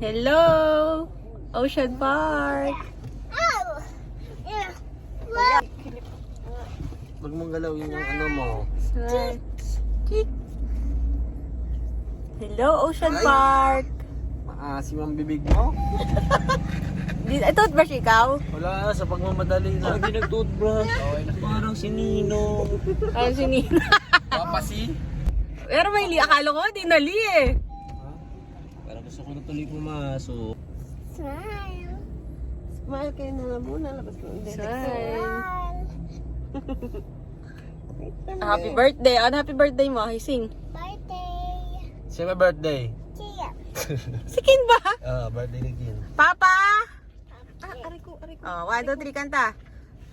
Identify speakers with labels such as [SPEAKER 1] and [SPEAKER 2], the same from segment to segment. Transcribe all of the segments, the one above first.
[SPEAKER 1] Hello! Ocean Park!
[SPEAKER 2] Huwag mong galawin yung ano mo.
[SPEAKER 1] Hello, Ocean Park!
[SPEAKER 2] Maasim ang bibig mo.
[SPEAKER 1] Toothbrush ikaw?
[SPEAKER 2] Wala na, sa pagmamadali na. Hindi nag-toothbrush. Parang si Nino.
[SPEAKER 1] Ano si Nina?
[SPEAKER 2] Papasi?
[SPEAKER 1] Pero may akala ko, dinali eh.
[SPEAKER 2] Parang gusto ko na tuloy pumasok.
[SPEAKER 3] Smile.
[SPEAKER 4] Smile kayo na muna. Labas mo.
[SPEAKER 1] Smile. Happy birthday. Ano happy birthday mo? Hising.
[SPEAKER 3] Birthday.
[SPEAKER 2] Siyempre birthday.
[SPEAKER 3] Chia.
[SPEAKER 1] Si Kin ba?
[SPEAKER 2] Birthday ni Kin.
[SPEAKER 1] Papa!
[SPEAKER 4] Aray ko.
[SPEAKER 1] Oh, 1, 2, 3, kanta.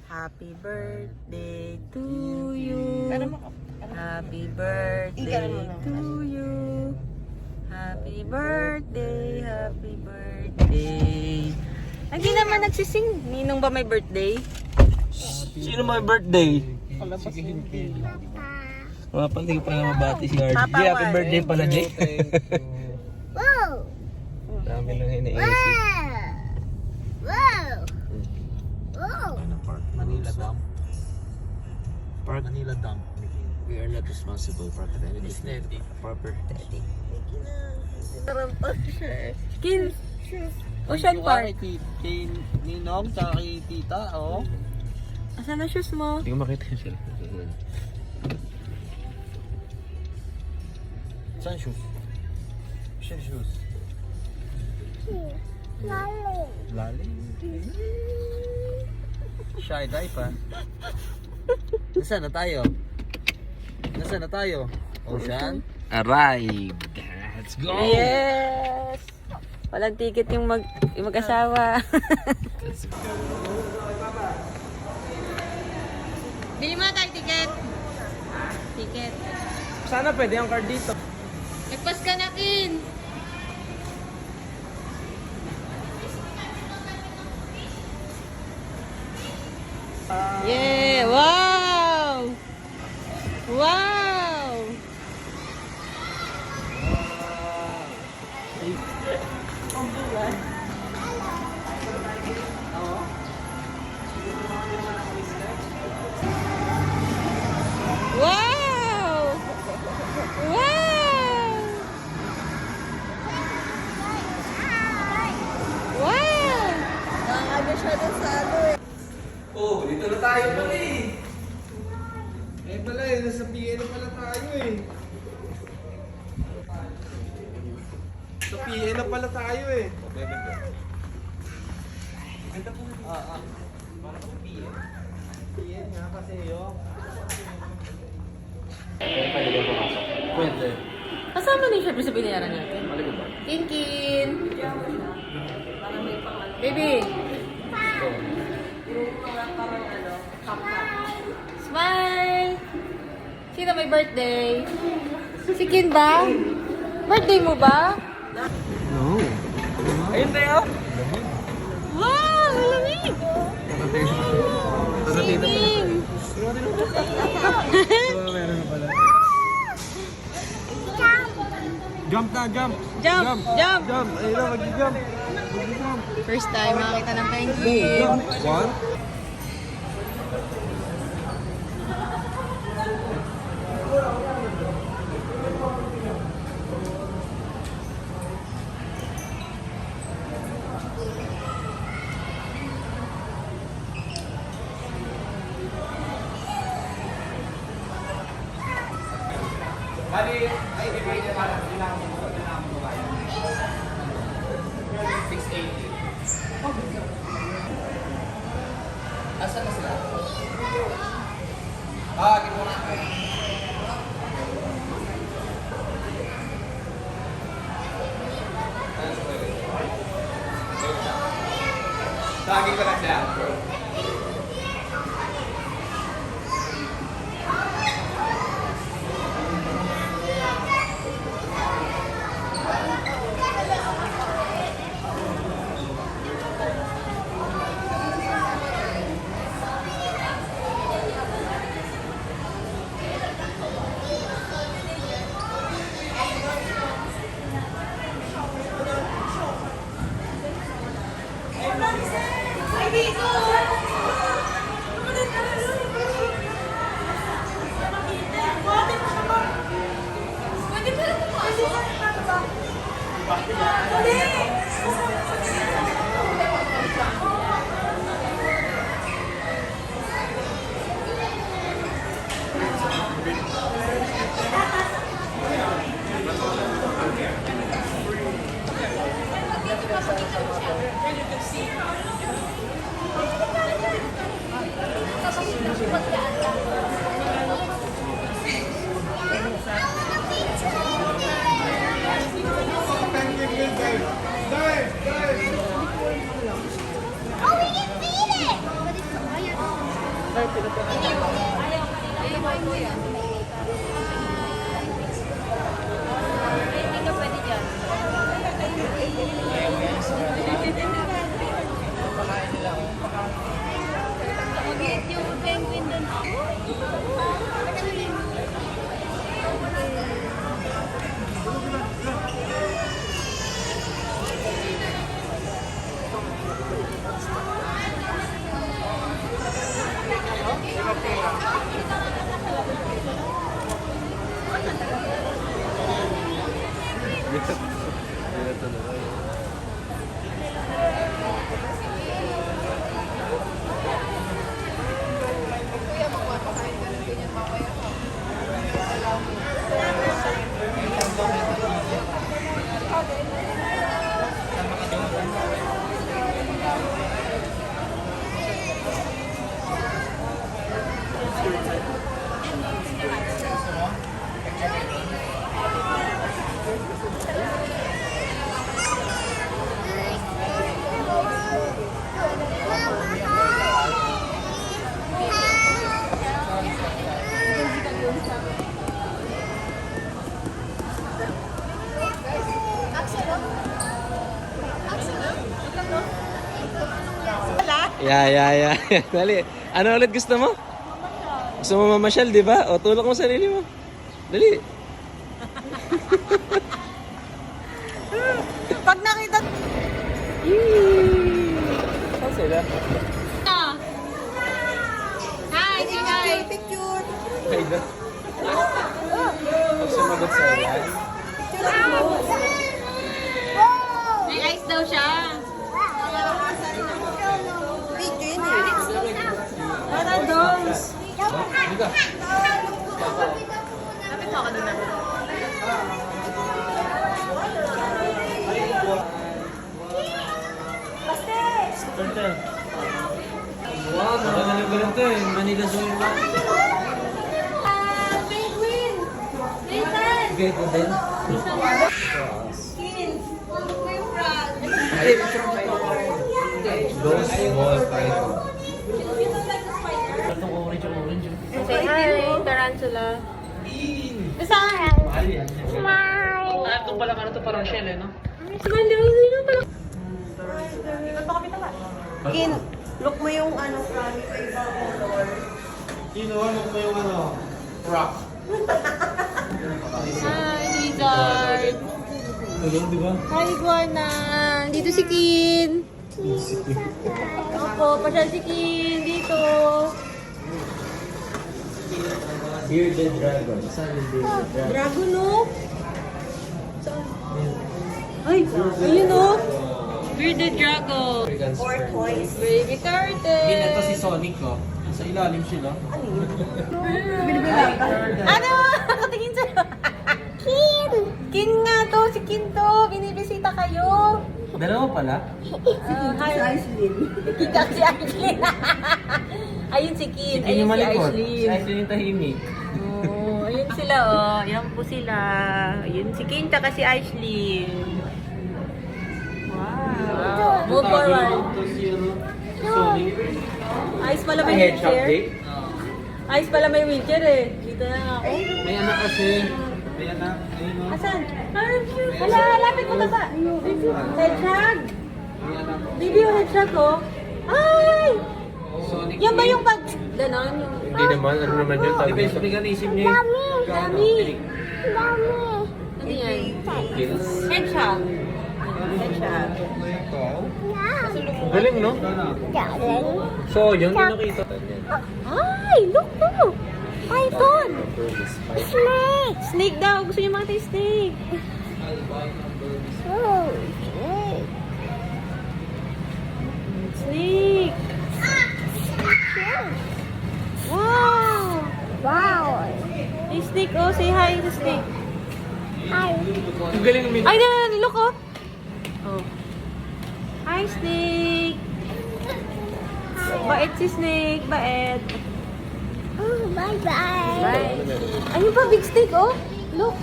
[SPEAKER 1] Happy birthday to you. Happy birthday to you. Happy birthday, happy birthday. Hindi naman nagsising. Ninong ba may birthday?
[SPEAKER 2] Sino may birthday?
[SPEAKER 3] Papa.
[SPEAKER 2] Papa, hindi ko pala mabati si RJ.
[SPEAKER 1] Papa,
[SPEAKER 2] Happy
[SPEAKER 1] why?
[SPEAKER 2] birthday pala, Jay.
[SPEAKER 3] Wow.
[SPEAKER 2] Dami nang hiniisip.
[SPEAKER 3] Wow. Wow.
[SPEAKER 2] Park Manila Dam. Park Manila Dam. We are not responsible for academic property.
[SPEAKER 1] Kin. Ocean Park.
[SPEAKER 2] Kay Ninong, tsaka kay Tita, oh.
[SPEAKER 1] Asan na shoes mo?
[SPEAKER 2] Hindi ko makita yung cellphone. Saan shoes? Saan shoes?
[SPEAKER 3] Lalim.
[SPEAKER 2] Lalim. Shy dive pa. Nasaan na tayo? Nasaan na tayo? Ocean? Arrived. Let's go!
[SPEAKER 1] Yes! Walang ticket yung mag-asawa.
[SPEAKER 2] Let's go.
[SPEAKER 1] Bili mo tayo ticket. Ticket.
[SPEAKER 2] Sana pwede ang card dito.
[SPEAKER 1] Nagpas ka na, Kin. Yeah! Wow! Wow! Wow! Wow! Wow!
[SPEAKER 4] Nakakagay siya dun sa ano eh.
[SPEAKER 2] Oh, dito na tayo pala eh. Eh pala eh, nasa PN pala tayo eh. Sa PN na pala tayo eh. Ganda po. Para sa PN. PN nga kasi yun. Pwede ka pumasok? Pwede.
[SPEAKER 1] Kasama na yung syempre sa binayaran natin. Kinkin! Baby! Smile! Sino may birthday? Si Kin ba? Birthday mo ba?
[SPEAKER 2] No. Ayun tayo.
[SPEAKER 1] Wow! Malamig! Swimming!
[SPEAKER 2] Meron na pala.
[SPEAKER 3] Jump.
[SPEAKER 2] Jump na, jump!
[SPEAKER 1] Jump! Jump!
[SPEAKER 2] Jump! Ayun na, mag-jump! Mag-jump!
[SPEAKER 1] First time makakita ng penguin.
[SPEAKER 2] One. Bali, ay depende pala. Kailangan mo ba kayo? 680. Asan na sila? Gito na. Tagi ko lang siya.
[SPEAKER 3] Oh, we can feed it!
[SPEAKER 1] Hindi ka pwede dyan. Mag-eat yung penguin dun.
[SPEAKER 2] Yeah. Dali. Ano ulit gusto mo? Gusto mo mamasyal, di ba? O, tulak mo sarili mo. Dali.
[SPEAKER 4] Pag nakita...
[SPEAKER 2] Saan sila?
[SPEAKER 1] Hi, say hi.
[SPEAKER 4] Picture.
[SPEAKER 2] Ay, da. Pag sumagot sa ilan.
[SPEAKER 1] May ice daw siya.
[SPEAKER 4] Video yun eh. Parang dolls.
[SPEAKER 1] Lapit ako doon na.
[SPEAKER 2] Wow, nakagaling to eh. Manila Zoo.
[SPEAKER 1] Penguin! Nathan!
[SPEAKER 2] Okay, po din. Those small python. Itong orange.
[SPEAKER 1] Say hi, tarantula.
[SPEAKER 2] Mahal yan.
[SPEAKER 3] Smile!
[SPEAKER 2] Ah, itong pala ano to parang shell eh, no?
[SPEAKER 1] Smile daw, hindi na pala.
[SPEAKER 4] Kin, look mo yung ano, kami sa ibang color.
[SPEAKER 2] Ano mo yung ano? Rock.
[SPEAKER 1] Hi, lizard.
[SPEAKER 2] Hello, di ba?
[SPEAKER 1] Hi, iguana. Dito si Kin. Opo, pasyal si Kin. Dito.
[SPEAKER 2] Bearded dragon. Saan yung bearded dragon?
[SPEAKER 1] Dragon, no? Ay, ayun, no? Bearded dragon.
[SPEAKER 2] African sperm.
[SPEAKER 4] Toys.
[SPEAKER 1] Baby turtle.
[SPEAKER 2] Hindi na to si Sonic, oh. Sa ilalim sila.
[SPEAKER 1] Ano? Nakatingin sa'yo.
[SPEAKER 3] Kim!
[SPEAKER 1] Kin nga to. Si Kin to. Binibisita kayo.
[SPEAKER 2] Dalawa pala?
[SPEAKER 1] Hi.
[SPEAKER 4] Aislinn.
[SPEAKER 1] Kita si Aislinn. Ayun si Kin.
[SPEAKER 2] Sige
[SPEAKER 1] Ayun
[SPEAKER 2] yung
[SPEAKER 1] si
[SPEAKER 2] malikot. Si
[SPEAKER 1] Aislinn.
[SPEAKER 2] Aislinn yung tahimik.
[SPEAKER 1] Oh, ayun sila, oh. Yan po sila. Ayun si Kin, taka si Aislinn. Wow. Move forward.
[SPEAKER 2] Ito si ano? Sonic.
[SPEAKER 1] Ayos pala may
[SPEAKER 2] Hedgehog
[SPEAKER 1] wheelchair.
[SPEAKER 2] day?
[SPEAKER 1] Ayos pala may wheelchair eh. Dito na nga ako.
[SPEAKER 2] May anak kasi. May anak. Ayun, no?
[SPEAKER 1] Asan? Hala, lapit mo na ba? Hedgehog.
[SPEAKER 2] May anak.
[SPEAKER 1] Baby yung hedgehog, oh. Ay!
[SPEAKER 2] Sonic.
[SPEAKER 1] Yan ba yung pag... Ganon yung...
[SPEAKER 2] Hindi naman. Ano naman yun? Di ba yung mechanism niya?
[SPEAKER 3] Dami!
[SPEAKER 1] Dami!
[SPEAKER 3] Dami!
[SPEAKER 1] Ano yan?
[SPEAKER 2] Kills.
[SPEAKER 1] Hedgehog. Hedgehog.
[SPEAKER 2] Ito.
[SPEAKER 3] Yeah!
[SPEAKER 2] Galing, no?
[SPEAKER 3] Darling.
[SPEAKER 2] So, yun yung nakita.
[SPEAKER 1] Ay, look po! Python!
[SPEAKER 3] Snake.
[SPEAKER 1] Snake daw. Gusto niyo makita yung snake.
[SPEAKER 3] Oh, snake.
[SPEAKER 1] Snake! Wow!
[SPEAKER 3] Wow.
[SPEAKER 1] Hey, snake, oh. Say hi to snake.
[SPEAKER 3] Hi.
[SPEAKER 2] Ang galing ng
[SPEAKER 1] Ay, look, oh. Oh. Hi, snake. Bait si snake. Bait.
[SPEAKER 3] Oh, bye-bye.
[SPEAKER 1] Bye. Ayun pa, big snake, oh. Look.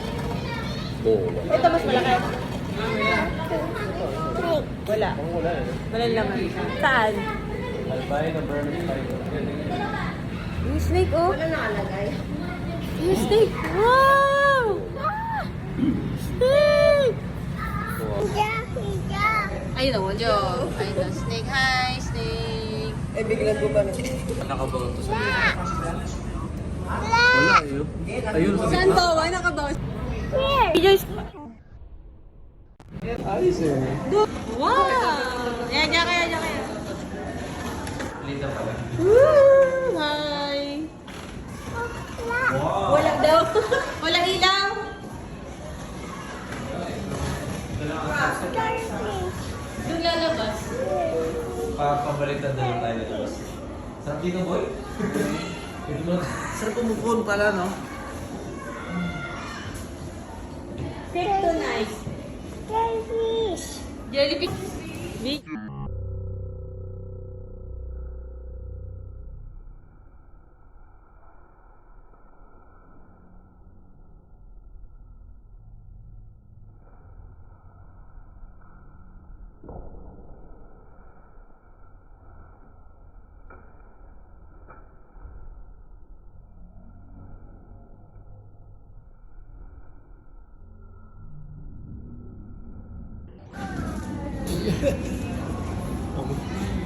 [SPEAKER 2] Oh,
[SPEAKER 1] Ito, mas malaki.
[SPEAKER 3] Snake.
[SPEAKER 1] Wala. Wala lang. Saan?
[SPEAKER 2] Albay na Burmese python.
[SPEAKER 1] Yung snake, oh.
[SPEAKER 4] Wala nakalagay.
[SPEAKER 1] Yung snake. Wow! Snake!
[SPEAKER 3] Higa, higa.
[SPEAKER 1] Ayun, oh. Joke. Ayun, oh. Snake. Hi, snake.
[SPEAKER 4] Eh, biglang gumanon.
[SPEAKER 2] Nakabaon to sa...
[SPEAKER 3] Wala.
[SPEAKER 2] Wala, ayun. Ayun, sa
[SPEAKER 1] Saan to? Ay, nakabaw.
[SPEAKER 3] Here.
[SPEAKER 1] Joyce.
[SPEAKER 2] Ayos eh.
[SPEAKER 1] Wow! Ayan, diyan kaya.
[SPEAKER 2] Lita pala.
[SPEAKER 1] Woo! Hi!
[SPEAKER 3] Wala.
[SPEAKER 1] Wala daw. Wala ilaw. Doon lalabas.
[SPEAKER 2] Pabaliktad na lang tayo dito. Sarap dito, boy. Sarap umukon pala, no?
[SPEAKER 1] Kryptonite.
[SPEAKER 3] Jellyfish.
[SPEAKER 1] Jellyfish. Big.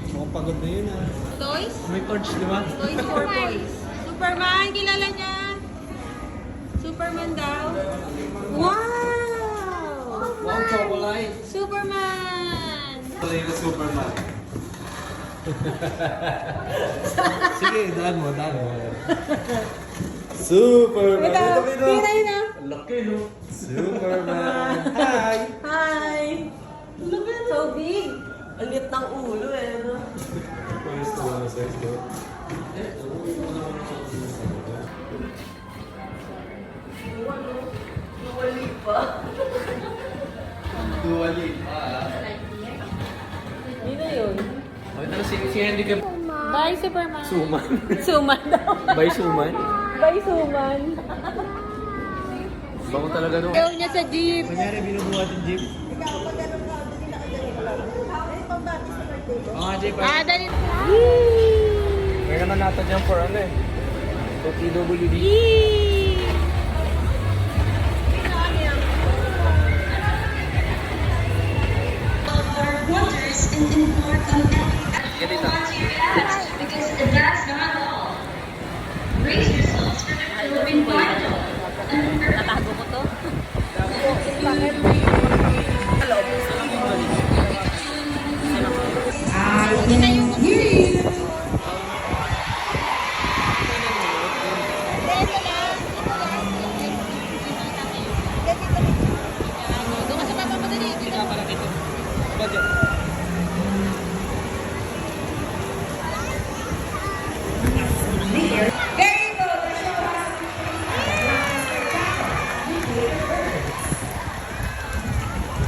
[SPEAKER 2] Mukhang pagod na yun, ah.
[SPEAKER 1] Toys?
[SPEAKER 2] May torch, di ba?
[SPEAKER 1] Toys for boys. Superman, kilala niya. Superman daw. Wow!
[SPEAKER 2] Wow, chocolate.
[SPEAKER 1] Superman!
[SPEAKER 2] Tuloy na Superman. Sige, daan mo. Superman.
[SPEAKER 1] Ito, tina yun ah.
[SPEAKER 2] Laki, no? Superman. Hi!
[SPEAKER 1] Hi! Look at so big.
[SPEAKER 4] Ang liit ng ulo eh, no?
[SPEAKER 2] Pwes to mga size ko.
[SPEAKER 4] Nawali pa.
[SPEAKER 2] Duwali pa.
[SPEAKER 1] Hindi na yun.
[SPEAKER 2] Okay, ano si Henry ka?
[SPEAKER 1] Bye, Superman.
[SPEAKER 2] Suman.
[SPEAKER 1] Suman daw.
[SPEAKER 2] By Suman?
[SPEAKER 1] Bye, Suman.
[SPEAKER 2] Bango talaga, no?
[SPEAKER 1] Ayaw niya sa jeep.
[SPEAKER 2] Kunyari, binubuhat yung jeep. Mga jeep,
[SPEAKER 1] Ah, dali.
[SPEAKER 2] Meron na natin yan for ano eh. For PWD.
[SPEAKER 1] Yee!
[SPEAKER 2] Ganito.
[SPEAKER 5] Because that's not all. Brace yourselves for the Philippine final.
[SPEAKER 1] Natago ko to. Doon ka sa papapadali.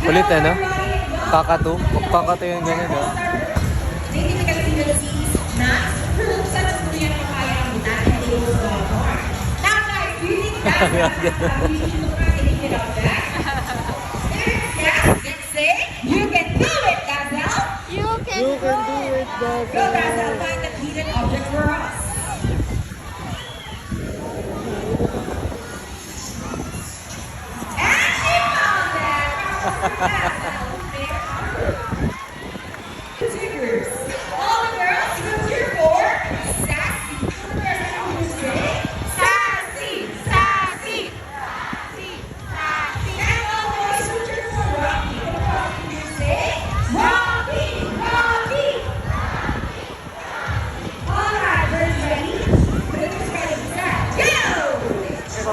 [SPEAKER 2] Kulit eh, no? Kakatu. Kakatu yung ganyan, no?
[SPEAKER 5] You can do it, Gazelle.
[SPEAKER 1] You can
[SPEAKER 2] You can do it,
[SPEAKER 5] Go, Gazelle, find the hidden object for us. And she found that. Stickers. All the girls, you can cheer for Sassy. Sassy, Sassy, Sassy, Sassy. And all the boys who cheer for Rocky. You say, Rocky, Rocky,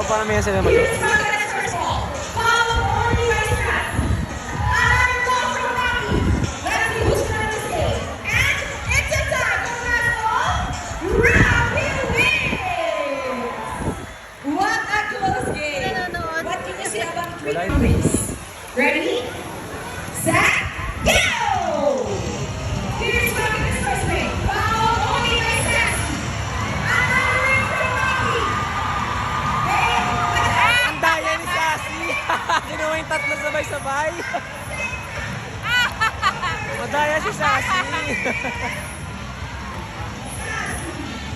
[SPEAKER 2] paano may sila mag-
[SPEAKER 5] What a close game! What can you say about three race? Ready, set, go! Here's Rocky's first ring, followed only by Sassy. Another ring from Rocky.
[SPEAKER 2] Ang daya ni Sassy! Kinuha yung tatlo sabay-sabay! Madaya si Sassy!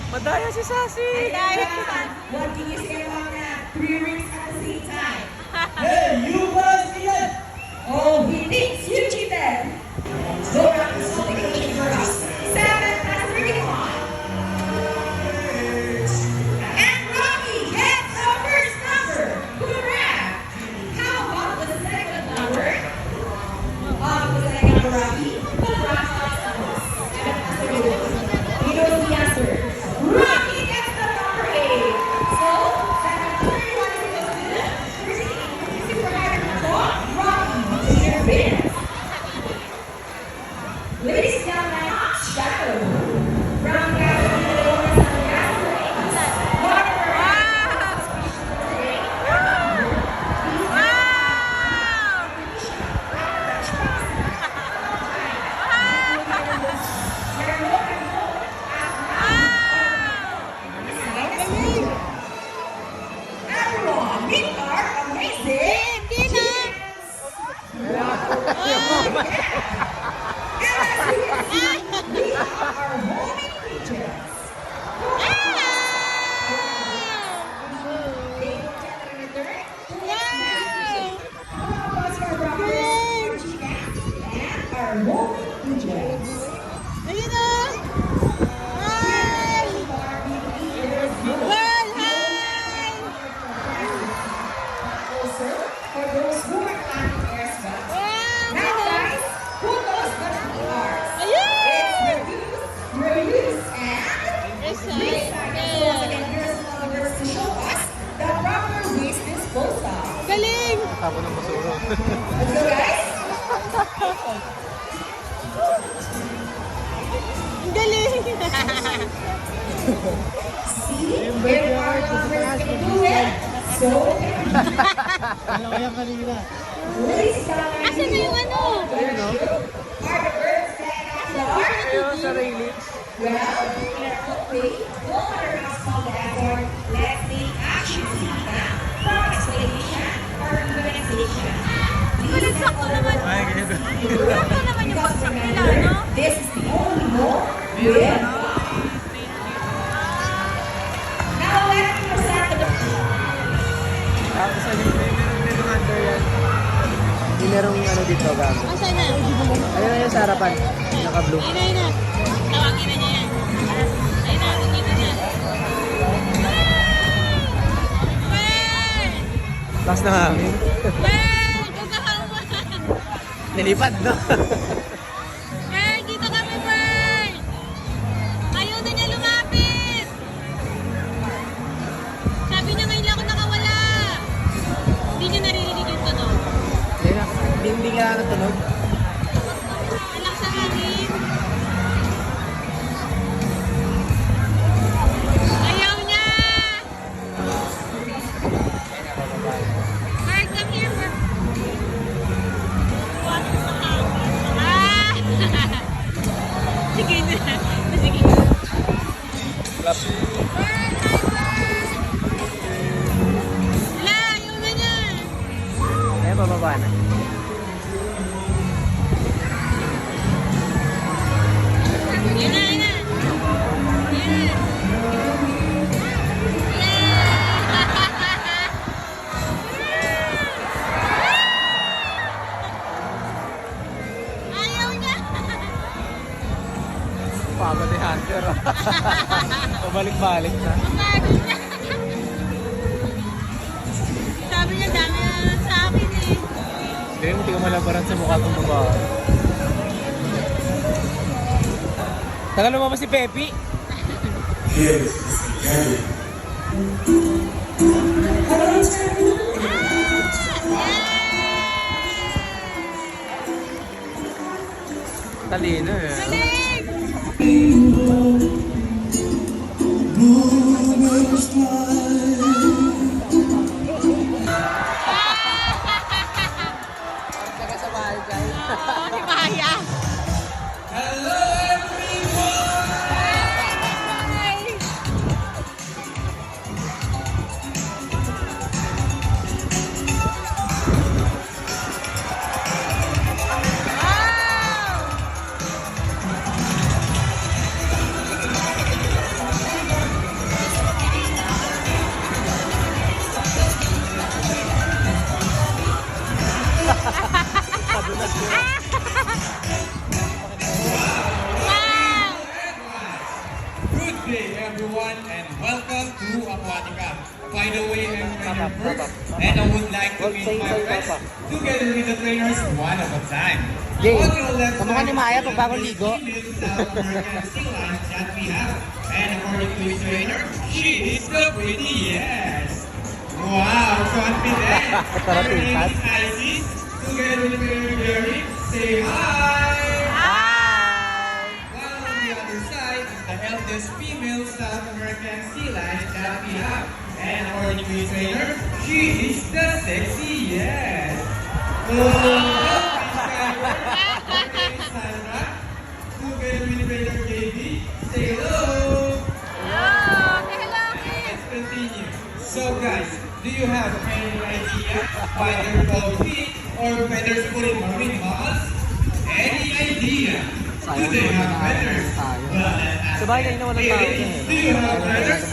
[SPEAKER 2] Madaya si Sassy!
[SPEAKER 5] What can you say about that? Three rings at the same time.
[SPEAKER 6] Hey, you guys here?
[SPEAKER 5] Oh, he thinks you cheated. So Rocky's holding the lead for us. 7-3 on. And Rocky gets the first number. Correct. How about the second number? The second number, Rocky. Congratulations. 7-3. He knows the answer. Rocky gets the number 8. So, 7-3, what is he supposed to do? Is he for having a call? Rocky, clear wins. Ladies and gentlemen, Shadow. Brown gas, some gas, whatever. Everyone, meet our amazing teams. For those who are planning their spots. Now guys, who knows what we are? It's reuse, and recycle. So again, here's the numbers to show us the proper waste disposal.
[SPEAKER 2] Tapo ng basura.
[SPEAKER 5] Let's go guys. See, if our numbers can do it, so
[SPEAKER 6] Ano kaya kanina?
[SPEAKER 5] ladies and gentlemen,
[SPEAKER 3] Asan na yung ano?
[SPEAKER 5] are the birds that are
[SPEAKER 2] Ayun, sa railing.
[SPEAKER 5] well, in our own way, no matter how small the effort, let's take action from explanation or organization. Please help
[SPEAKER 2] Ay, ganyan.
[SPEAKER 1] Sakto naman yung bagsak nila, no?
[SPEAKER 5] This is the only home with now let's present the
[SPEAKER 2] Tapos sa merong under yan. Yung merong ano dito, gago.
[SPEAKER 3] Asan na?
[SPEAKER 2] Ayun na yun sa harapan. Naka-blue.
[SPEAKER 3] Ayun na. Tawagin na niya yan. Ayun na, dito na.
[SPEAKER 2] Taas na hangin. Nilipad, no?
[SPEAKER 3] Bird, dito kami, Bird! Ayaw na niya lumapit! Sabi niya ngayon lang ako nakawala. Hindi niya naririnig yung tunog.
[SPEAKER 2] Hindi nga natunog.
[SPEAKER 3] Alang sa hangin. Ayaw niya! Bird, come here, Bird. Ah! Sige na. Sige.
[SPEAKER 2] Clap.
[SPEAKER 3] Bird, hi, Bird! Wala, ayaw na niya.
[SPEAKER 2] Ayun, pababa na.
[SPEAKER 3] Yun na, yun na. Yun. Ayaw niya.
[SPEAKER 2] Pagod ni Hunter. Pabalik-balik na.
[SPEAKER 3] Pagod niya. Sabi niya, dami na sa akin eh.
[SPEAKER 2] Hindi mo tingnan malabaran sa mukha kong babae. Tagal lumabas si Pepe.
[SPEAKER 5] Hello,
[SPEAKER 2] Talino eh.
[SPEAKER 3] Di kaya.
[SPEAKER 6] Hello everyone! Good day everyone and welcome to Aquatica. By the way, I'm trainer Bert and I would like to meet my friends together with the trainers one at a time.
[SPEAKER 2] Jay,
[SPEAKER 6] On your left
[SPEAKER 2] kamukha ni Maya
[SPEAKER 6] side,
[SPEAKER 2] pag bagong ligo.
[SPEAKER 6] female South American sea lions that we have. And according to his trainer, she is the prettiest. Wow, confident. Her name is Isis. Together with trainer Jerry, say hi. While on the other side is the eldest female South American sea lion that we have. And according to his trainer, she is the sexiest. Sandra, together with trainer JB, say hello. Let's continue. So guys, do you have any idea why they're called feet or feathers put in marine mammals? Any idea? Do they have feathers? Well, let's ask
[SPEAKER 2] Sabay na walang tao
[SPEAKER 6] Ladies,
[SPEAKER 2] dyan eh.
[SPEAKER 6] do you have feathers?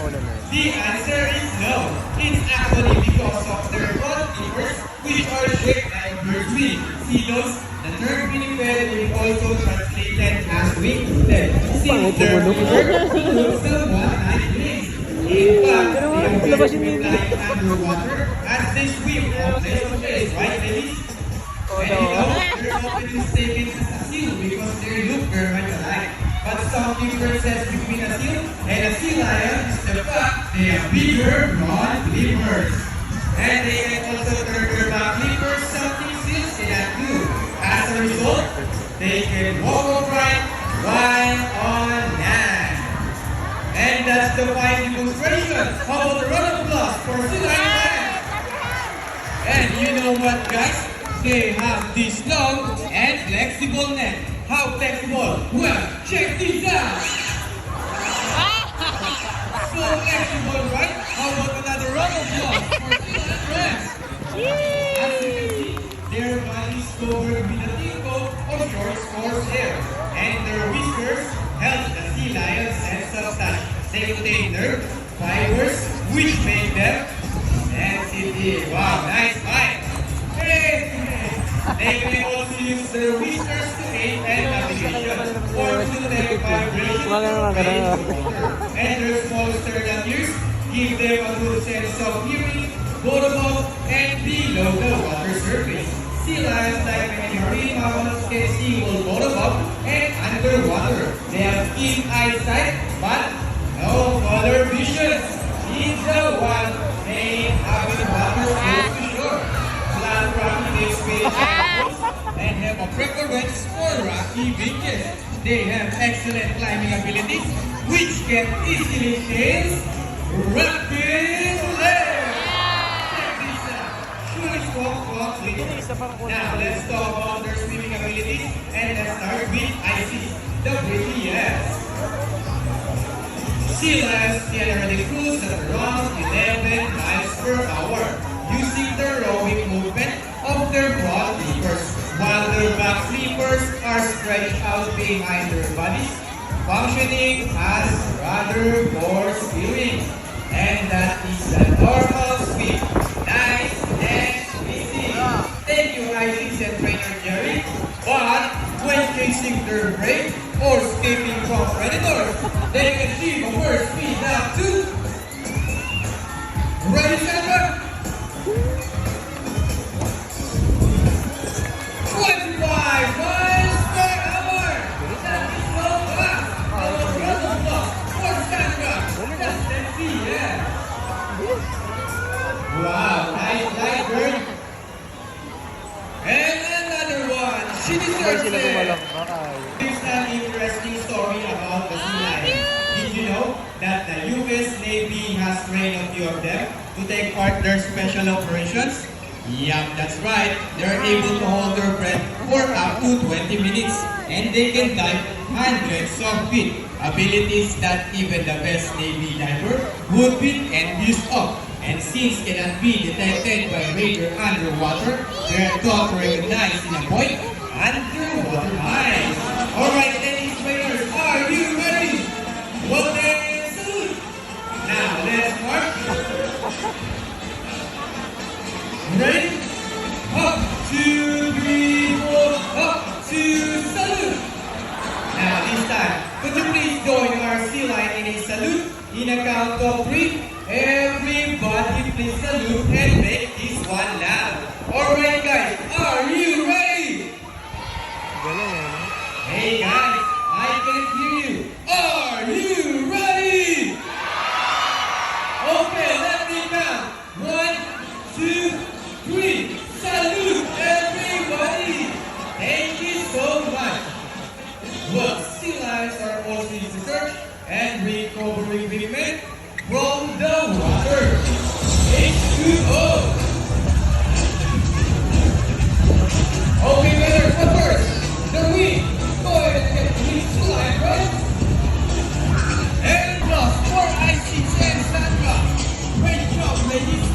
[SPEAKER 6] The answer is no. It's actually because of their front fingers, which are shaped like bird's wing. See those? The term piniped will also translated as wing-footed. Since their fingers looks somewhat like wings. In fact, they are very flying underwater as they swim from place to place, right, ladies? And you know, they're often mistaken as a seal because they look very much alike. But some differences between a seal and a sea lion is the fact they are bigger, non-flippers. And they can also turn their back flippers, something seals cannot do. As a result, they can walk upright while on land. And that's the fine demonstration. How about the round of applause for sea lion land? And you know what, guys? They have this long and flexible neck. How flexible? Well, check this out. So flexible, right? How about another round of applause for sea lion friends? As you can see, their bodies covered with a thick coat of short coarse hair, and their whiskers help the sea lion's sense of touch. They contain nerve fibers which make them sensitive. Wow, nice fight! Hey! They may also use their whiskers to aid and navigation or to detect vibrations from water. And their small sternal ears give them a good sense of hearing both above and below the water surface. Sea lions, like many marine mammals, can see both above and underwater. They have keen eyesight, but no color vision. It's the one main having water close to shore. Flat rocky lakes with and have a preference for rocky beaches. They have excellent climbing abilities, which can easily scale rapid legs. Check this out. Should walk legs. Now let's talk about their swimming abilities, and let's start with Isis, the prettiest. Sea lions generally cruise at around 11 miles per hour, using the rowing movement of their broad flippers, while their back flippers are stretched out behind their bodies, functioning as rather more steering. And that is the normal swim. Nice and easy. Thank you, Isis and trainer Jerry. But when chasing their prey or escaping from predators, they can achieve a burst speed up to. Ready, Sandra? 25 miles per hour! That is so fast! For Sandra! Just let's see, yeah! Wow, Here's an interesting story about the sea lion. Did you know that the US Navy has trained a few of them to take part in their special operations? Yup, that's right. They're able to hold their breath for up to 20 minutes and they can dive hundreds of feet. Abilities that even the best Navy diver would be envious of. And since cannot be detected by radar underwater, they're thought to recognize in a point underwater eyes. Alright, tennis players, are you ready? Well then, salute! Now, let's mark. Ready? Up, 2, 3, 4, up, 2, salute! Now, this time, could you please join our sea lion in a salute? In a count of 3, everybody please salute and make this one loud. Alright guys, are you ready? Hey guys, I can hear you. Are you ready? Okay, let me count. 1, 2, 3. Salute everybody. Thank you so much. Well, sea lions are also used to search and recovery equipment from the water. H2O. Okay, winners, but first, the wing. Go ahead and get the wings to line, right? And plus, for Icy and Sandra. Great job, ladies.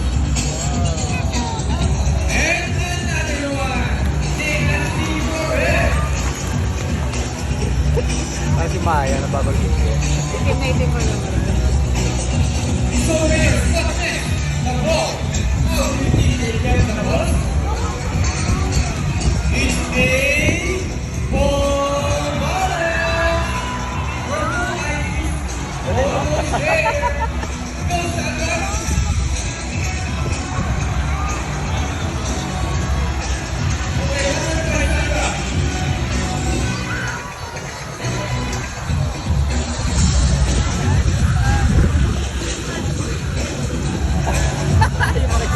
[SPEAKER 6] And another one. Nancy Moret.
[SPEAKER 2] Si Maya, nababagin ko.
[SPEAKER 6] So winners, what's next? The ball. How do you think they get the ball? It's a ball bottom. We're almost there. Go, Sandra. Okay, let's go, Sandra.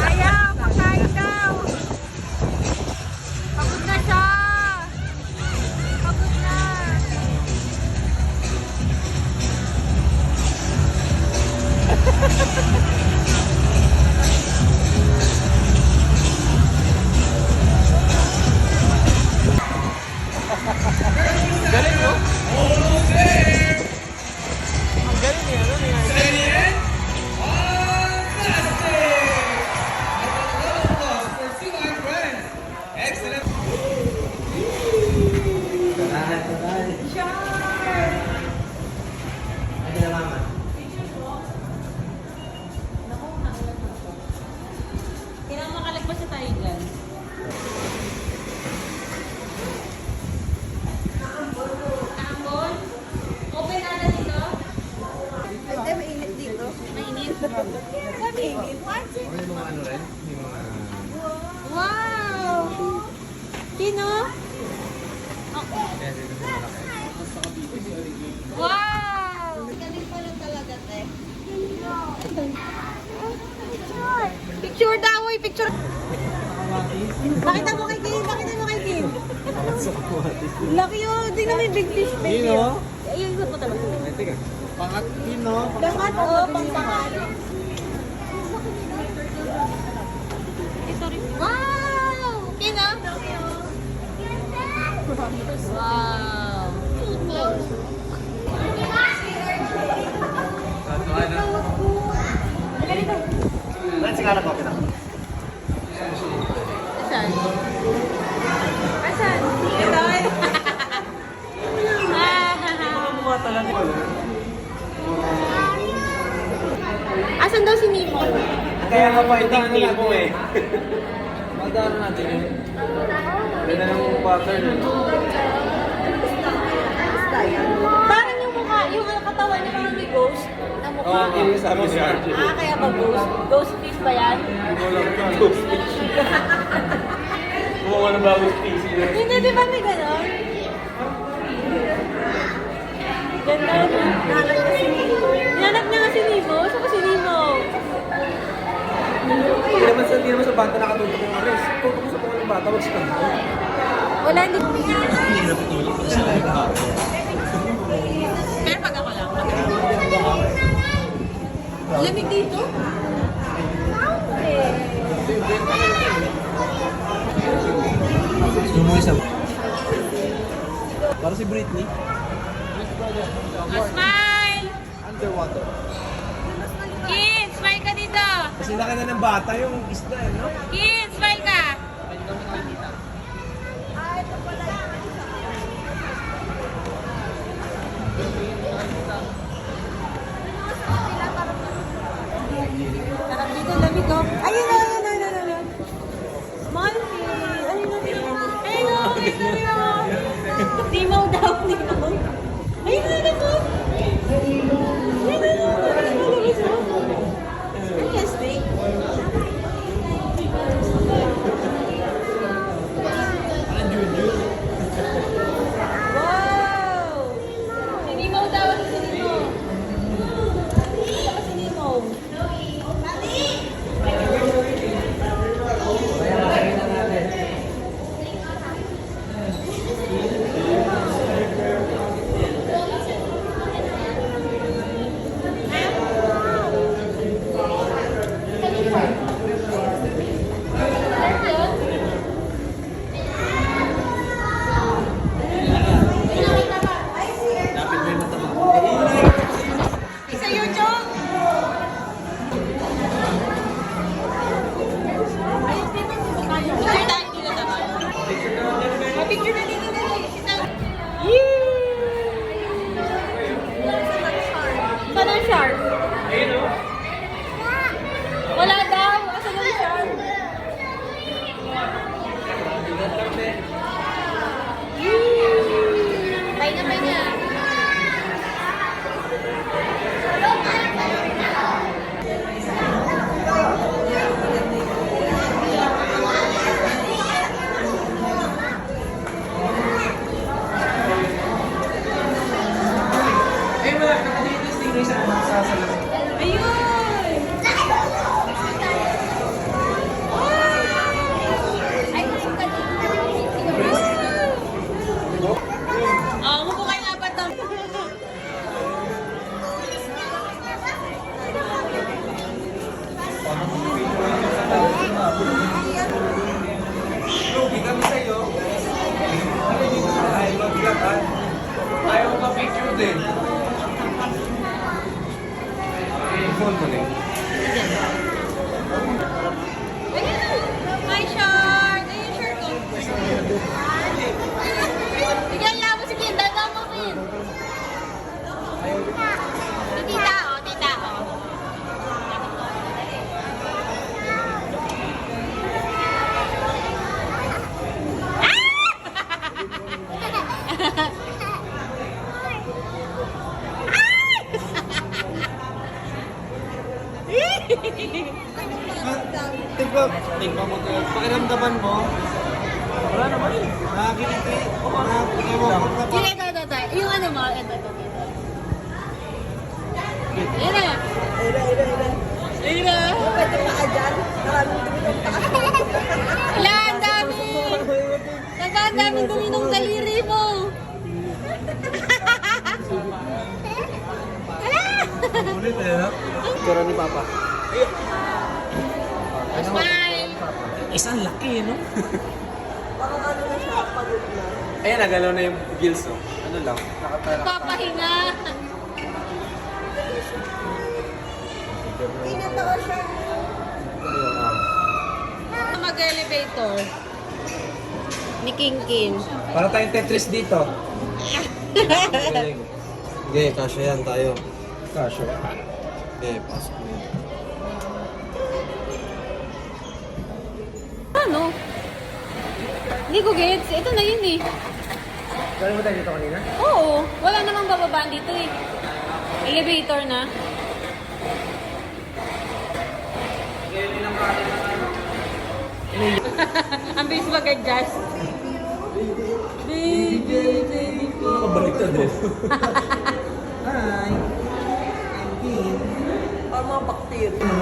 [SPEAKER 3] Ayaw, pagkain daw. Pagod na siya. Pagod na.
[SPEAKER 2] Galing mo?
[SPEAKER 6] Almost there.
[SPEAKER 2] Ang galing niya. Ano niya?
[SPEAKER 6] Steady and fantastic. Another applause for Sea Lion friends. Excellent.
[SPEAKER 3] Kailangan makalagpas na tayo dyan. Naambon? Open na dito?
[SPEAKER 4] Ate, mainit dito.
[SPEAKER 3] Mainit.
[SPEAKER 4] Mainit.
[SPEAKER 2] May mga ano rin? May mga...
[SPEAKER 3] Wow! Sino?
[SPEAKER 2] Kaya dito sa malaki.
[SPEAKER 3] Wow!
[SPEAKER 4] Galing pala talaga, te.
[SPEAKER 3] Picture daw, oy, picture. Pakita mo kay Kim, pakita mo kay Kim. Laki yun, di na may big fish.
[SPEAKER 2] Yun, oh.
[SPEAKER 3] Ayun, ikot mo talaga.
[SPEAKER 2] Ay, teka. Pangat yun, no?
[SPEAKER 3] Lahat, oh, pang-pangat. Sorry. Wow! Kina? Wow!
[SPEAKER 2] Let's go na coffee na.
[SPEAKER 3] Asan? Asan? Asan?
[SPEAKER 2] Mukha talaga.
[SPEAKER 3] Asan daw si Nemo?
[SPEAKER 2] Kaya nga pa itingin mo eh. Magdaan natin yun. Ganda ng pattern.
[SPEAKER 3] Parang yung mukha, yung katawan niya parang may ghost na mukha.
[SPEAKER 2] Oo, yun yung sabi si RJ.
[SPEAKER 3] Kaya ba ghost? Ghost fish ba yan?
[SPEAKER 2] Ghost fish. Mukha ng bagong species.
[SPEAKER 3] Hindi, di ba may gano'n? Ganda na. Nanap niya nga si Nemo. Saan ba si Nemo?
[SPEAKER 2] Hindi naman sa bata nakatutok yung aris. Tutok mo sa mga ng bata, wag siya.
[SPEAKER 3] Wala din. Pero pag ako lang. Lamig dito?
[SPEAKER 2] Sumo isa. Para si Britney.
[SPEAKER 3] Smile!
[SPEAKER 2] Underwater.
[SPEAKER 3] Kids, smile ka dito!
[SPEAKER 2] Kasi laki na ng bata yung isda, no?
[SPEAKER 3] Kids, smile ka! Sarap dito, lamig ko. Ayun na, ayun na, ayun na. Smile, ayun na, ayun na. Ayun na, Timaw daw, timaw. Ayun na, ayun na. Ayun na, Yes, snake. Wow! Sinimaw daw, sinimaw. Sinimaw. Isa yun, Chong! Ayun, dito sa tayo. Ay, tayo dito na tayo. Picture na dito na rin. Saan ang shark? Wala daw. Asan ang shark? Pahinga, pahinga. Ayun! Mupo kayo apat daw.
[SPEAKER 6] Lugi kami sa'yo. Ay, mabigat ha. Ayaw mo ka-picture din. Phone mo rin.
[SPEAKER 3] Ayun! Hi, shark! Ayun, shark ko. Bigyan niya mo si Kim. Dada mo, Kim. Si tita, oh. Tita, oh.
[SPEAKER 2] Tingnan mo to. Pakiramdaman mo. Wala naman eh. Nakakiliti.
[SPEAKER 3] Yung ito. Yung ano mo, ito. Ayun na. Ayun na.
[SPEAKER 4] Pwede pa dyan. Maraming dumi ng paa.
[SPEAKER 3] Wala, ang dami. Ang dami dumi ng daliri mo.
[SPEAKER 2] Ulit eh, no? Picture ni Papa.
[SPEAKER 3] Smile.
[SPEAKER 2] Isang laki, no?
[SPEAKER 4] Parang ano na siya, pagod na.
[SPEAKER 2] Ayan, nagalaw na yung gills, no? Ano lang? Nakatara.
[SPEAKER 3] Papahinga.
[SPEAKER 4] Ingat ako siya.
[SPEAKER 3] Mag-elevator. Ni King.
[SPEAKER 2] Para tayong Tetris dito. Okay, kasya yan tayo. Kasya. Okay, pasok mo yan.
[SPEAKER 3] Ano? Hindi ko gets. Ito na yun eh.
[SPEAKER 2] Galing mo tayo dito kanina?
[SPEAKER 3] Oo. Wala namang bababaan dito eh. Elevator na. Ang bilis mag-adjust. Baby.
[SPEAKER 2] Nakabaliktad eh. Hi!
[SPEAKER 4] Parang mga bacteria.